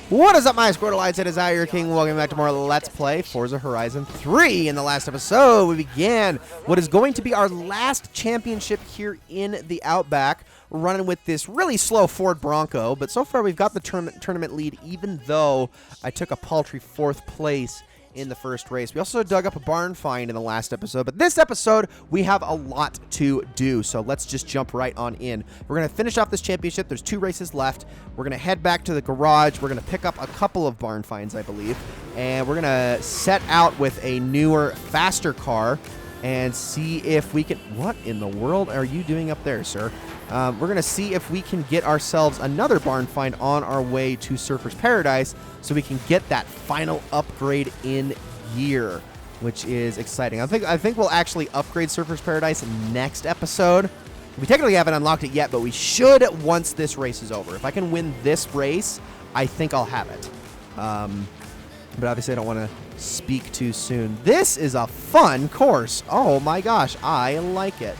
What is up, my Squirtleites? It is I, your king. Welcome back to more Let's Play Forza Horizon 3. In the last episode, we began what is going to be our last championship here in the Outback, running with this really slow Ford Bronco. But so far, we've got the tournament lead, even though I took a paltry 4th place in the first race. We also dug up a barn find in the last episode, but this episode we have a lot to do, so let's just jump right on in. We're going to finish off this championship. There's 2 races left. We're going to head back to the garage. We're going to pick up a couple of barn finds, I believe, and we're going to set out with a newer, faster car and see if we can... What in the world are you doing up there, sir? We're going to see if we can get ourselves another barn find on our way to Surfer's Paradise so we can get that final upgrade in gear, which is exciting. I think we'll actually upgrade Surfer's Paradise next episode. We technically haven't unlocked it yet, but we should once this race is over. If I can win this race, I think I'll have it. But obviously I don't want to speak too soon. This is a fun course. Oh my gosh, I like it.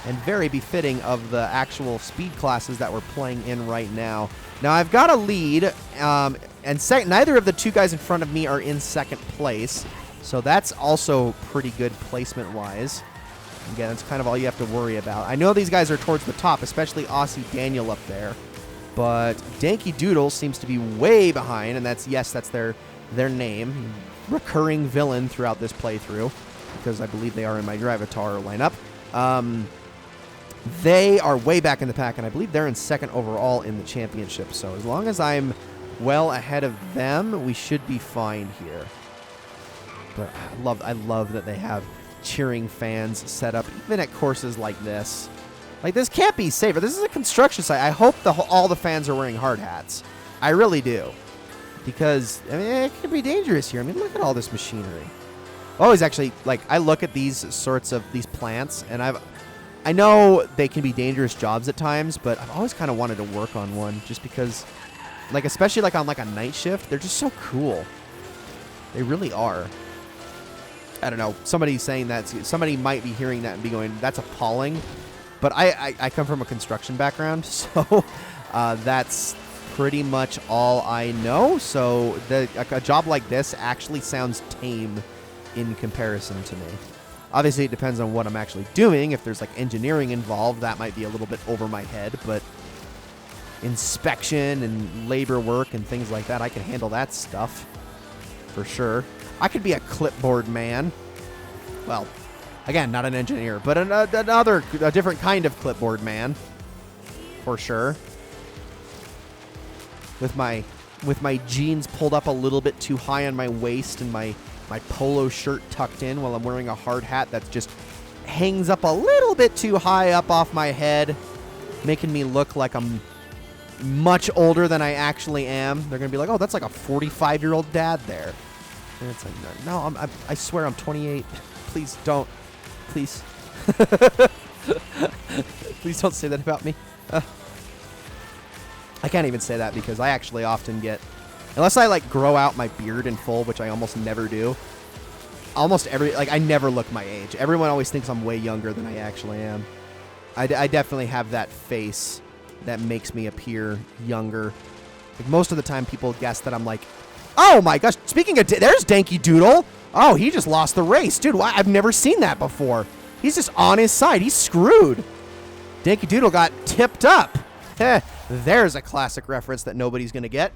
And very befitting of the actual speed classes that we're playing in right now. Now, I've got a lead, and neither of the 2 guys in front of me are in 2nd place, so that's also pretty good placement-wise. Again, that's kind of all you have to worry about. I know these guys are towards the top, especially Aussie Daniel up there, but Danky Doodle seems to be way behind, and that's their name, recurring villain throughout this playthrough, because I believe they are in my Drivatar lineup. They are way back in the pack, and I believe they're in 2nd overall in the championship. So as long as I'm well ahead of them, we should be fine here. But I love that they have cheering fans set up, even at courses like this. Like, this can't be safer. This is a construction site. I hope all the fans are wearing hard hats. I really do. Because, I mean, it could be dangerous here. I mean, look at all this machinery. Always actually, like, I look at these plants, and I know they can be dangerous jobs at times, but I've always kind of wanted to work on one just because, like, especially like on like a night shift, they're just so cool. They really are. I don't know. Somebody's saying that. Somebody might be hearing that and be going, that's appalling. But I come from a construction background, so that's pretty much all I know. So a job like this actually sounds tame in comparison to me. Obviously, it depends on what I'm actually doing. If there's, like, engineering involved, that might be a little bit over my head. But inspection and labor work and things like that, I can handle that stuff for sure. I could be a clipboard man. Well, again, not an engineer, but a different kind of clipboard man for sure. With my jeans pulled up a little bit too high on my waist and my polo shirt tucked in while I'm wearing a hard hat that just hangs up a little bit too high up off my head, making me look like I'm much older than I actually am. They're going to be like, oh, that's like a 45-year-old dad there. And it's like, no, I swear I'm 28. Please don't. Please. Please don't say that about me. I can't even say that because I actually often get... Unless I, like, grow out my beard in full, which I almost never do. I never look my age. Everyone always thinks I'm way younger than I actually am. I definitely have that face that makes me appear younger. Like, most of the time, people guess that I'm like, oh my gosh, speaking of, there's Danky Doodle. Oh, he just lost the race. Dude, I've never seen that before. He's just on his side. He's screwed. Danky Doodle got tipped up. There's a classic reference that nobody's going to get.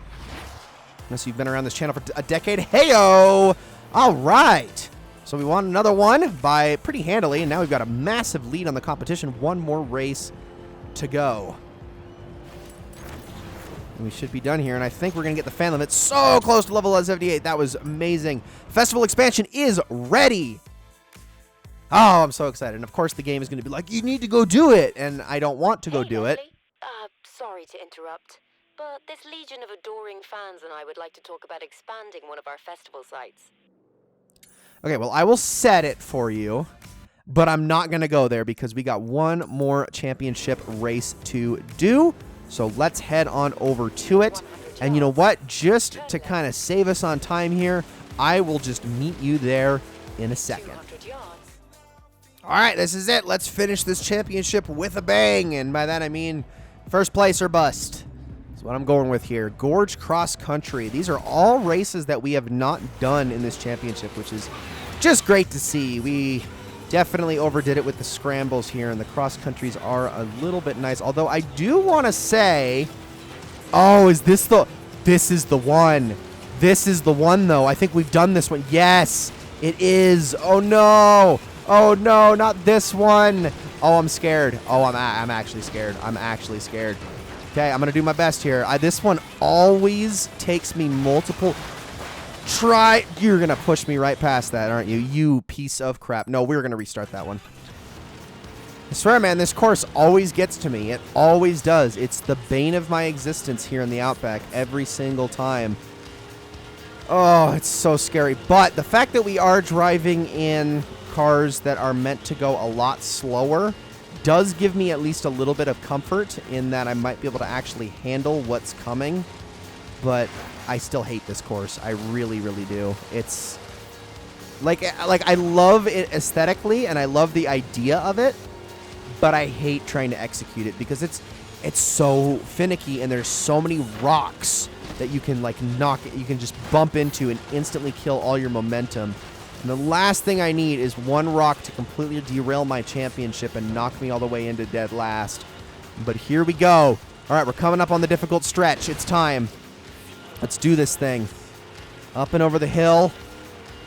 Unless you've been around this channel for a decade. Hey-o! All right. So we won another one by pretty handily, and now we've got a massive lead on the competition. 1 more race to go. And we should be done here, and I think we're going to get the fan limit so close to level 78. That was amazing. Festival expansion is ready. Oh, I'm so excited. And, of course, the game is going to be like, you need to go do it, and I don't want to go do it. Sorry to interrupt. But this legion of adoring fans and I would like to talk about expanding one of our festival sites. Okay, well, I will set it for you, but I'm not going to go there because we got 1 more championship race to do. So let's head on over to it. And you know what? Just to kind of save us on time here, I will just meet you there in a second. All right, this is it. Let's finish this championship with a bang. And by that, I mean first place or bust. what I'm going with here. Gorge Cross Country. These are all races that we have not done in this championship, which is just great to see. We definitely overdid it with the scrambles here, and the cross countries are a little bit nice. Although I do want to say, oh, is this the... This is the one. This is the one, though. I think we've done this one. Yes, it is. Oh, no. Oh, no, not this one. Oh, I'm scared. Oh, I'm actually scared. I'm actually scared. Okay, I'm going to do my best here. This one always takes me multiple... You're going to push me right past that, aren't you? You piece of crap. No, we're going to restart that one. I swear, man, this course always gets to me. It always does. It's the bane of my existence here in the Outback every single time. Oh, it's so scary. But the fact that we are driving in cars that are meant to go a lot slower does give me at least a little bit of comfort in that I might be able to actually handle what's coming. But I still hate this course. I really, really do. It's like I love it aesthetically and I love the idea of it, but I hate trying to execute it because it's so finicky and there's so many rocks that you can like you can just bump into and instantly kill all your momentum. And the last thing I need is one rock to completely derail my championship and knock me all the way into dead last. But here we go. All right, we're coming up on the difficult stretch. It's time. Let's do this thing. Up and over the hill.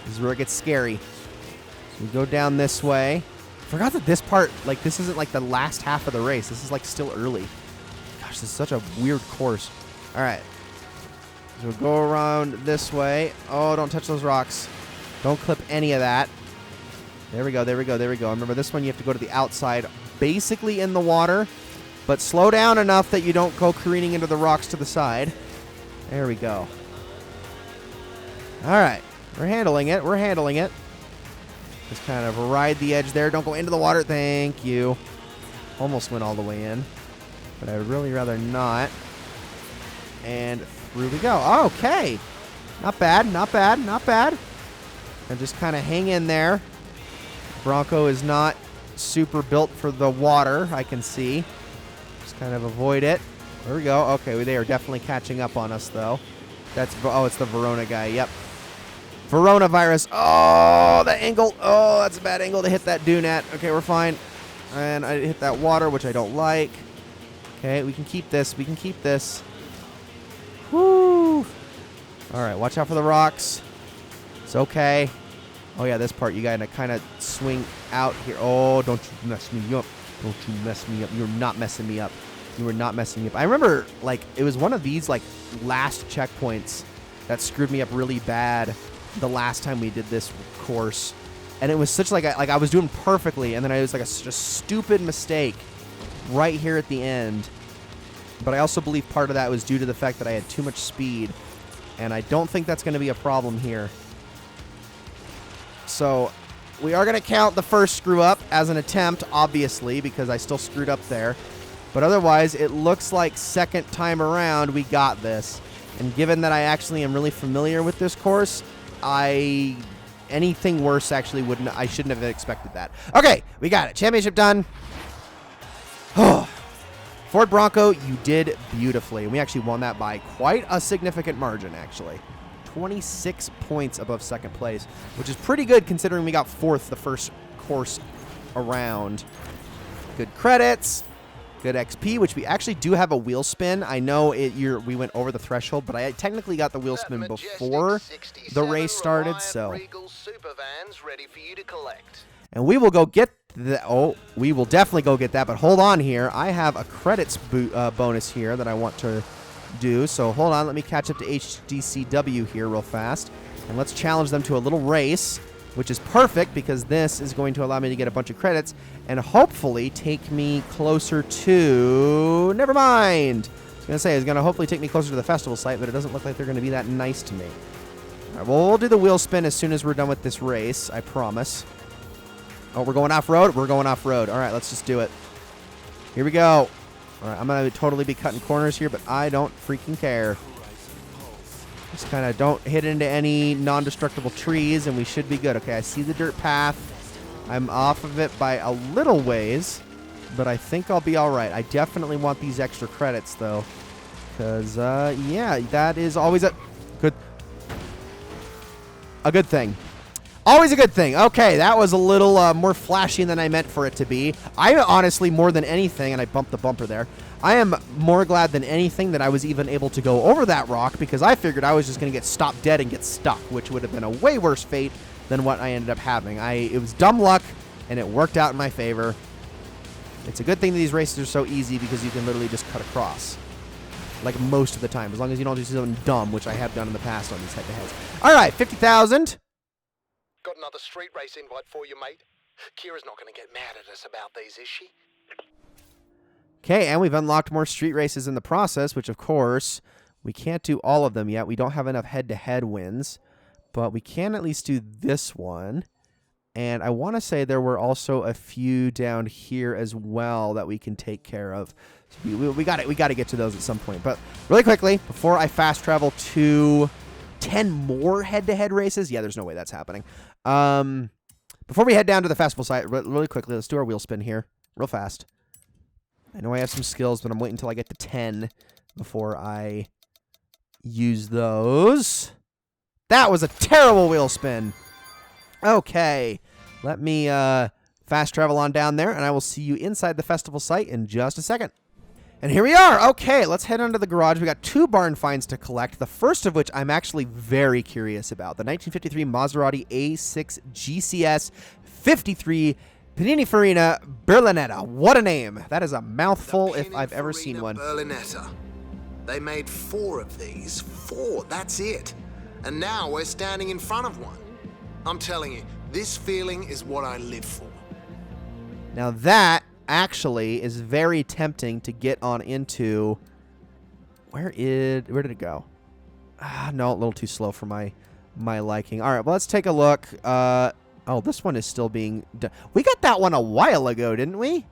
This is where it gets scary. So we go down this way. I forgot that this part, like, this isn't like the last half of the race. This is like still early. Gosh, this is such a weird course. All right. So we'll go around this way. Oh, don't touch those rocks. Don't clip any of that. There we go, there we go, there we go. Remember, this one you have to go to the outside, basically in the water, but slow down enough that you don't go careening into the rocks to the side. There we go. All right. We're handling it. We're handling it. Just kind of ride the edge there. Don't go into the water. Thank you. Almost went all the way in, but I would really rather not. And through we go. Okay. Not bad. Not bad. Not bad. And just kind of hang in there. Bronco is not super built for the water, I can see. Just kind of avoid it. There we go. Okay, they are definitely catching up on us, though. Oh, it's the Verona guy. Yep. Verona virus. Oh, the angle. Oh, that's a bad angle to hit that dune at. Okay, we're fine. And I hit that water, which I don't like. Okay, we can keep this. We can keep this. Woo. All right, watch out for the rocks. It's okay. Oh, yeah, this part, you got to kind of swing out here. Oh, don't you mess me up. Don't you mess me up. You're not messing me up. You were not messing me up. I remember, like, it was one of these, like, last checkpoints that screwed me up really bad the last time we did this course. And it was such, like, I was doing perfectly, and then I was, like, such a stupid mistake right here at the end. But I also believe part of that was due to the fact that I had too much speed. And I don't think that's going to be a problem here. So we are going to count the first screw up as an attempt, obviously, because I still screwed up there. But otherwise, it looks like second time around we got this. And given that I actually am really familiar with this course, anything worse actually I shouldn't have expected that. Okay, we got it. Championship done. Ford Bronco, you did beautifully. We actually won that by quite a significant margin, actually. 26 points above second place, which is pretty good considering we got fourth the first course around. Good credits, good XP, which we actually do have a wheel spin. I know we went over the threshold, but I technically got the wheel spin before the race started, so. Supervan's ready for you to collect. And we will go get we will definitely go get that, but hold on here. I have a credits bonus here that I want to do, so hold on. Let me catch up to HDCW here real fast, and let's challenge them to a little race, which is perfect because this is going to allow me to get a bunch of credits and hopefully take me closer to... Never mind. I was going to say, it's going to hopefully take me closer to the festival site, but it doesn't look like they're going to be that nice to me. All right, well, we'll do the wheel spin as soon as we're done with this race, I promise. Oh, we're going off-road? We're going off-road. All right, let's just do it. Here we go. All right, I'm going to totally be cutting corners here, but I don't freaking care. Just kind of don't hit into any non-destructible trees, and we should be good. Okay, I see the dirt path. I'm off of it by a little ways, but I think I'll be all right. I definitely want these extra credits, though. Because, yeah, that is always a good thing. Always a good thing. Okay, that was a little more flashy than I meant for it to be. I honestly, more than anything, and I bumped the bumper there, I am more glad than anything that I was even able to go over that rock, because I figured I was just going to get stopped dead and get stuck, which would have been a way worse fate than what I ended up having. It was dumb luck, and it worked out in my favor. It's a good thing that these races are so easy, because you can literally just cut across. Like most of the time, as long as you don't do something dumb, which I have done in the past on these head-to-heads. All right, 50,000. Got another street race invite for you, mate. Kira's not going to get mad at us about these, is she? Okay, and we've unlocked more street races in the process, which, of course, we can't do all of them yet. We don't have enough head-to-head wins, but we can at least do this one. And I want to say there were also a few down here as well that we can take care of. So we got to get to those at some point. But really quickly, before I fast travel to 10 more head-to-head races, yeah, there's no way that's happening. Before we head down to the festival site, really quickly, let's do our wheel spin here, real fast. I know I have some skills, but I'm waiting until I get to 10 before I use those. That was a terrible wheel spin. Okay, let me fast travel on down there, and I will see you inside the festival site in just a second. And here we are. Okay, let's head under the garage. We got 2 barn finds to collect, the first of which I'm actually very curious about. The 1953 Maserati A6 GCS 53 Pininfarina Berlinetta. What a name. That is a mouthful if I've ever seen one. Berlinetta. They made 4 of these. 4, that's it. And now we're standing in front of one. I'm telling you, this feeling is what I live for. Now that actually is very tempting to get on into. Where did it go? No, a little too slow for my liking. All right, well, let's take a look. Oh, this one is still being done. We got that one a while ago, didn't we?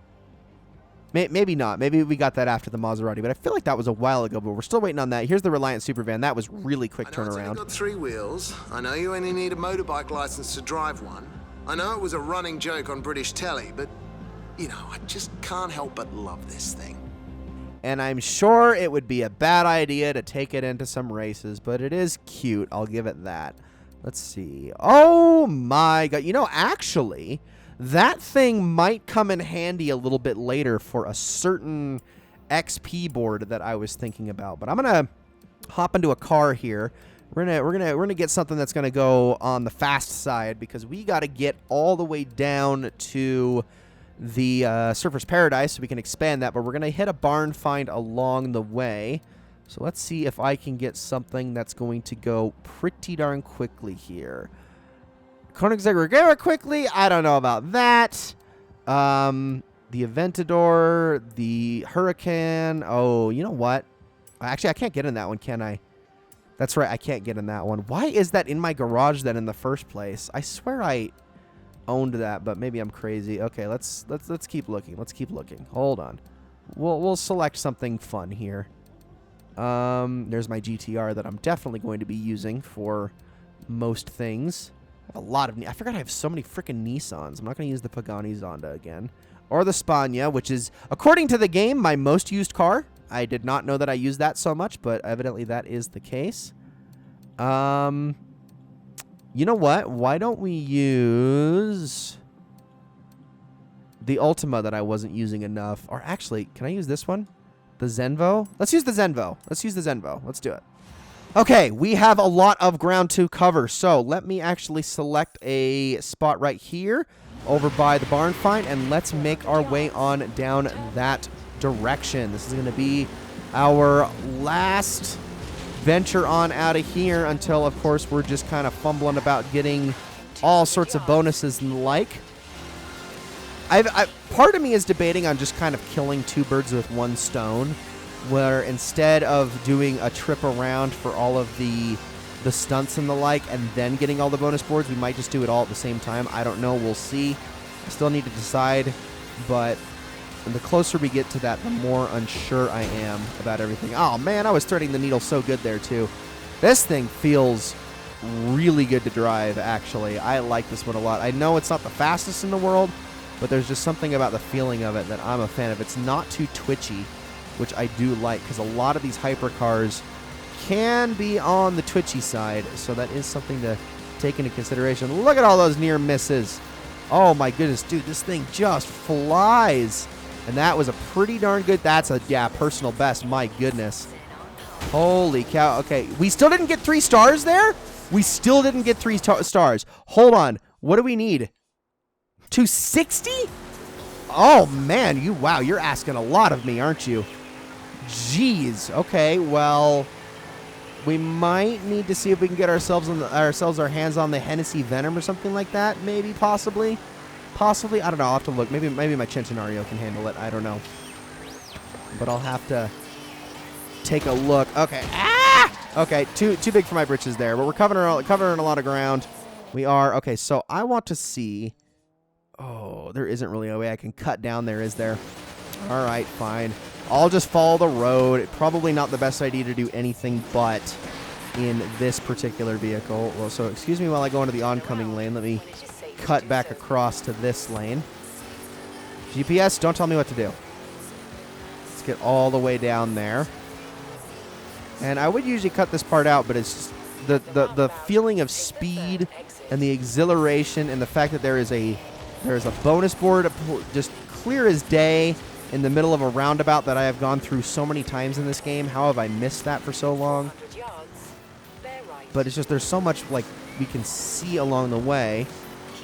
Maybe not. Maybe we got that after the Maserati, but I feel like that was a while ago, but we're still waiting on that. Here's the Reliant Supervan. That was really quick turnaround. I know it's only got 3 wheels. I know you only need a motorbike license to drive one. I know it was a running joke on British telly, but, you know, I just can't help but love this thing. And I'm sure it would be a bad idea to take it into some races, but it is cute. I'll give it that. Let's see. Oh, my God. You know, actually, that thing might come in handy a little bit later for a certain XP board that I was thinking about. But I'm gonna hop into a car here. We're gonna get something that's gonna go on the fast side, because we got to get all the way down to the Surfer's Paradise so we can expand that. But we're gonna hit a barn find along the way. So let's see if I can get something that's going to go pretty darn quickly here. Koenigsegg Regera quickly? I don't know about that. The Aventador, the Huracan. Oh, you know what? Actually, I can't get in that one, can I? That's right, I can't get in that one. Why is that in my garage then in the first place? I swear I owned that, but maybe I'm crazy. Okay, let's keep looking. Let's keep looking. Hold on. We'll select something fun here. There's my GTR that I'm definitely going to be using for most things. I have a lot of... I forgot I have so many freaking Nissans. I'm not going to use the Pagani Zonda again. Or the Spagna, which is, according to the game, my most used car. I did not know that I used that so much, but evidently that is the case. You know what? Why don't we use the Ultima that I wasn't using enough? Or actually, can I use this one? The Zenvo? Let's use the Zenvo. Let's use the Zenvo. Let's do it. Okay, we have a lot of ground to cover, so let me actually select a spot right here over by the barn find, and let's make our way on down that direction. This is going to be our last venture on out of here until, of course, we're just kind of fumbling about getting all sorts of bonuses and the like. Part of me is debating on just kind of killing 2 birds with 1 stone, where instead of doing a trip around for all of the stunts and the like and then getting all the bonus boards, we might just do it all at the same time. I don't know. We'll see. I still need to decide, but the closer we get to that, the more unsure I am about everything. Oh, man, I was threading the needle so good there, too. This thing feels really good to drive, actually. I like this one a lot. I know it's not the fastest in the world, but there's just something about the feeling of it that I'm a fan of. It's not too twitchy. which I do like because a lot of these hypercars can be on the twitchy side, so that is something to take into consideration. Look at all those near misses. Oh my goodness, dude, this thing just flies. And that was a pretty darn good, that's a, yeah, personal best, my goodness. Holy cow, okay. We still didn't get 3 stars there? We still didn't get 3 stars. Hold on, what do we need? 260? Oh man, wow, you're asking a lot of me, aren't you? Jeez, okay, well, we might need to see if we can get our hands on the Hennessy Venom or something like that. Maybe, possibly. Possibly, I don't know, I'll have to look. Maybe my Centenario can handle it, I don't know. But I'll have to take a look. Okay, okay, too big for my britches there, but we're covering a lot of ground. We are, okay, so I want to see, oh, there isn't really a way I can cut down there, is there? All right, fine. I'll just follow the road. Probably not the best idea to do anything but in this particular vehicle. Well, so excuse me while I go into the oncoming lane. Let me cut back across to this lane. GPS, don't tell me what to do. Let's get all the way down there. And I would usually cut this part out, but it's just the feeling of speed and the exhilaration and the fact that there is a bonus board just clear as day in the middle of a roundabout that I have gone through so many times in this game. How have I missed that for so long? But it's just there's so much like we can see along the way,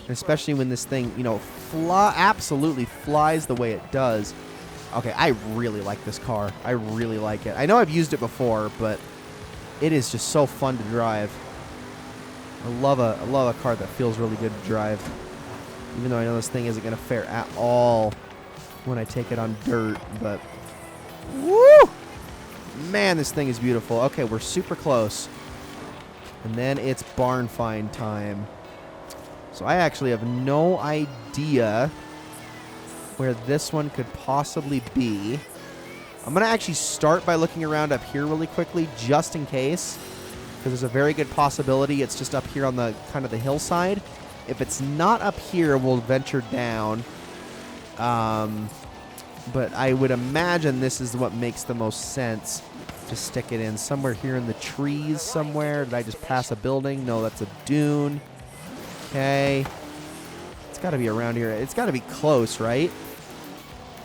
especially when this thing, you know, absolutely flies the way it does. Okay, I really like this car. I really like it. I know I've used it before, but it is just so fun to drive. I love a car that feels really good to drive, even though I know this thing isn't going to fare at all when I take it on dirt, but woo! Man, this thing is beautiful. Okay, we're super close. And then it's barn find time. So I actually have no idea where this one could possibly be. I'm going to actually start by looking around up here really quickly, just in case, because there's a very good possibility it's just up here on the kind of the hillside. If it's not up here, we'll venture down. But I would imagine this is what makes the most sense to stick it in. Somewhere here in the trees somewhere. Did I just pass a building? No, that's a dune. Okay. It's got to be around here. It's got to be close, right?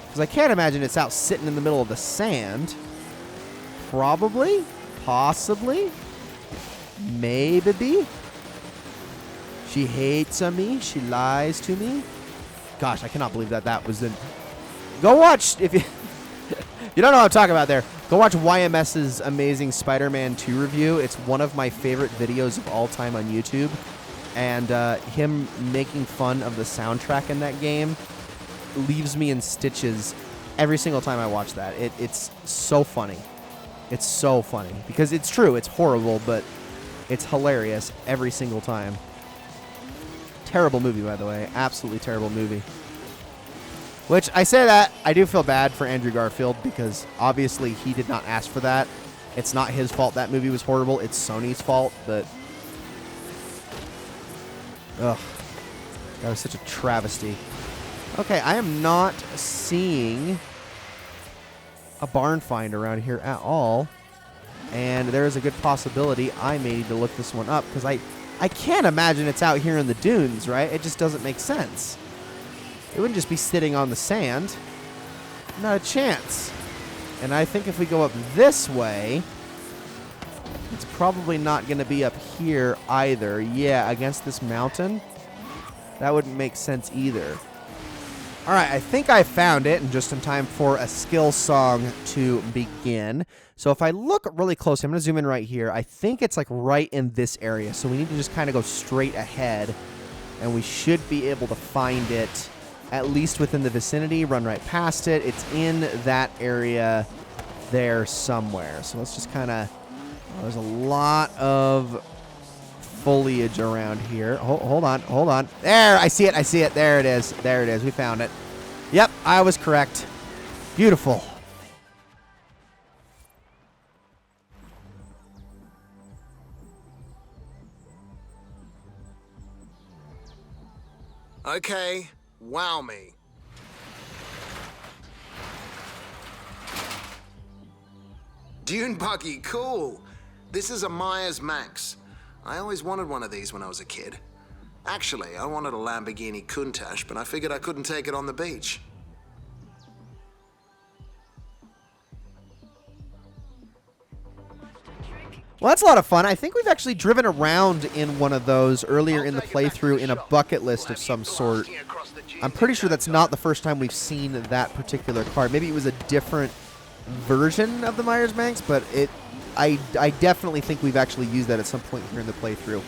Because I can't imagine it's out sitting in the middle of the sand. Probably. Possibly. Maybe. She hates on me. She lies to me. Gosh, I cannot believe that was in... Go watch, if you you don't know what I'm talking about there, go watch YMS's amazing Spider-Man 2 review. It's one of my favorite videos of all time on YouTube. And him making fun of the soundtrack in that game leaves me in stitches every single time I watch that. It's so funny. It's so funny. Because it's true, it's horrible, but it's hilarious every single time. Terrible movie, by the way. Absolutely terrible movie. Which, I say that, I do feel bad for Andrew Garfield because obviously he did not ask for that. It's not his fault that movie was horrible. It's Sony's fault, but... Ugh. That was such a travesty. Okay, I am not seeing a barn find around here at all. And there is a good possibility I may need to look this one up because I can't imagine it's out here in the dunes, right? It just doesn't make sense. It wouldn't just be sitting on the sand. Not a chance. And I think if we go up this way, it's probably not going to be up here either. Yeah, against this mountain. That wouldn't make sense either. All right, I think I found it, and just in time for a skill song to begin. So if I look really closely, I'm going to zoom in right here. I think it's like right in this area. So we need to just kind of go straight ahead, and we should be able to find it at least within the vicinity, run right past it. It's in that area there somewhere. So let's just kind of... there's a lot of foliage around here. Hold on, hold on. There, I see it, I see it. There it is. There it is. We found it. Yep, I was correct. Beautiful. Okay, wow me. Dune Buggy, cool. This is a Myers Manx. I always wanted one of these when I was a kid. Actually, I wanted a Lamborghini Countach, but I figured I couldn't take it on the beach. Well, that's a lot of fun. I think we've actually driven around in one of those earlier in the playthrough in a bucket list of some sort. I'm pretty sure that's not the first time we've seen that particular car. Maybe it was a different version of the Myers Manx, but I definitely think we've actually used that at some point here in the playthrough.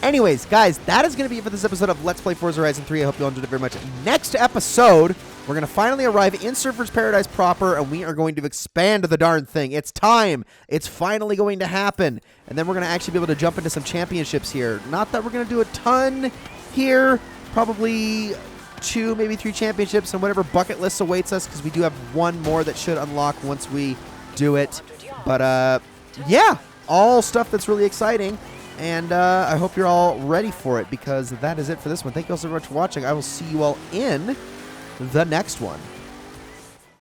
Anyways, guys, that is going to be it for this episode of Let's Play Forza Horizon 3. I hope you all enjoyed it very much. Next episode, we're going to finally arrive in Surfer's Paradise proper, and we are going to expand the darn thing. It's time. It's finally going to happen. And then we're going to actually be able to jump into some championships here. Not that we're going to do a ton here. Probably 2, maybe 3 championships, and whatever bucket list awaits us, because we do have one more that should unlock once we do it. But, yeah, all stuff that's really exciting. And I hope you're all ready for it, because that is it for this one. Thank you all so much for watching. I will see you all in the next one.